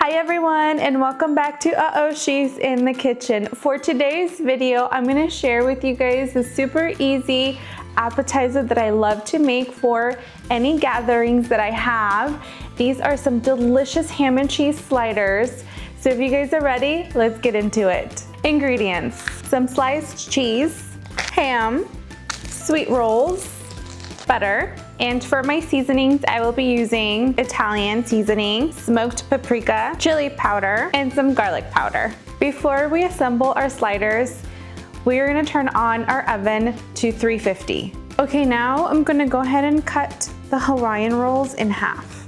Hi everyone, and welcome back to She's in the Kitchen. For today's video, I'm going to share with you guys a super easy appetizer that I love to make for any gatherings that I have. These are some delicious ham and cheese sliders. So if you guys are ready, let's get into it. Ingredients: some sliced cheese, ham, sweet rolls, butter, and for my seasonings, I will be using Italian seasoning, smoked paprika, chili powder, and some garlic powder. Before we assemble our sliders, we're gonna turn on our oven to 350. Okay, now I'm gonna go ahead and cut the Hawaiian rolls in half.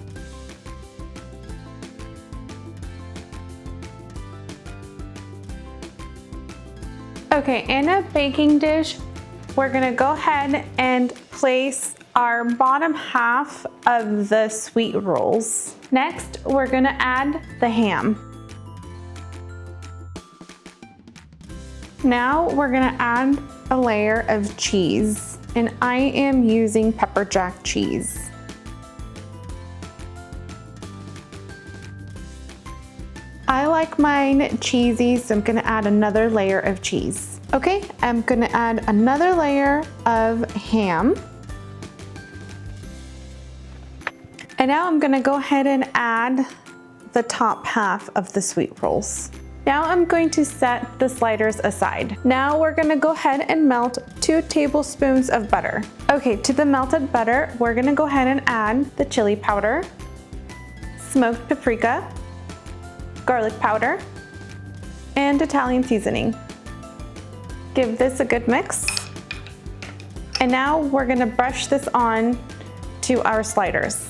Okay, in a baking dish, we're gonna go ahead and place our bottom half of the sweet rolls. Next, we're gonna add the ham. Now we're gonna add a layer of cheese, and I am using pepper jack cheese. I like mine cheesy, so I'm gonna add another layer of cheese. Okay, I'm gonna add another layer of ham. And now I'm gonna go ahead and add the top half of the sweet rolls. Now I'm going to set the sliders aside. Now we're gonna go ahead and melt 2 tablespoons of butter. Okay, to the melted butter, we're gonna go ahead and add the chili powder, smoked paprika, garlic powder, and Italian seasoning. Give this a good mix. And now we're gonna brush this on to our sliders.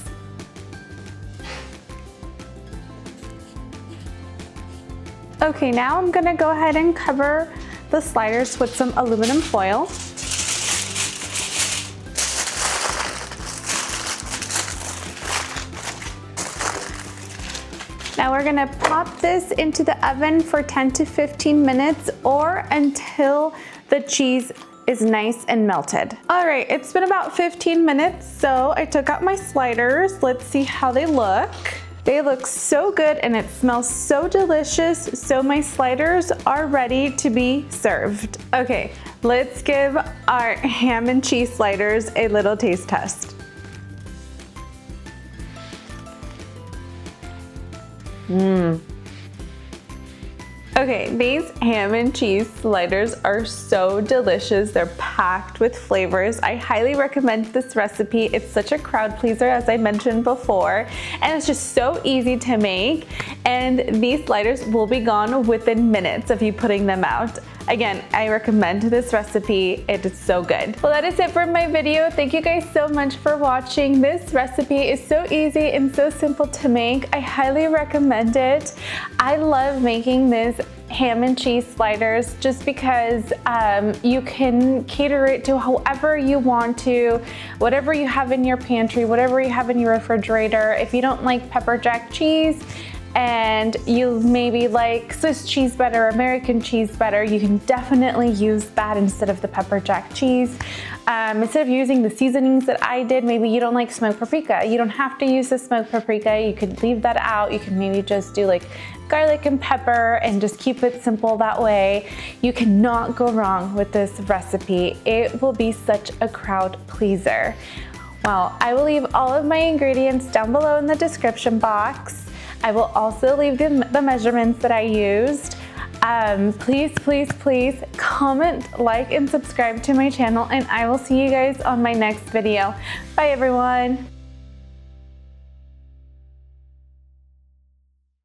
Okay, now I'm gonna go ahead and cover the sliders with some aluminum foil. Now we're gonna pop this into the oven for 10 to 15 minutes or until the cheese is nice and melted. All right, it's been about 15 minutes, so I took out my sliders. Let's see how they look. They look so good and it smells so delicious, so my sliders are ready to be served. Okay, let's give our ham and cheese sliders a little taste test. Okay, these ham and cheese sliders are so delicious. They're packed with flavors. I highly recommend this recipe. It's such a crowd pleaser, as I mentioned before, and it's just so easy to make. And these sliders will be gone within minutes of you putting them out. Again, I recommend this recipe. It is so good. Well, that is it for my video. Thank you guys so much for watching. This recipe is so easy and so simple to make. I highly recommend it. I love making this ham and cheese sliders just because you can cater it to however you want to, whatever you have in your pantry, whatever you have in your refrigerator. If you don't like pepper jack cheese, and you maybe like Swiss cheese butter, American cheese butter, you can definitely use that instead of the pepper jack cheese. Instead of using the seasonings that I did, maybe you don't like smoked paprika. You don't have to use the smoked paprika. You could leave that out. You can maybe just do like garlic and pepper and just keep it simple that way. You cannot go wrong with this recipe. It will be such a crowd pleaser. Well, I will leave all of my ingredients down below in the description box. I will also leave the measurements that I used. Please, please, please comment, like, and subscribe to my channel, and I will see you guys on my next video. Bye, everyone.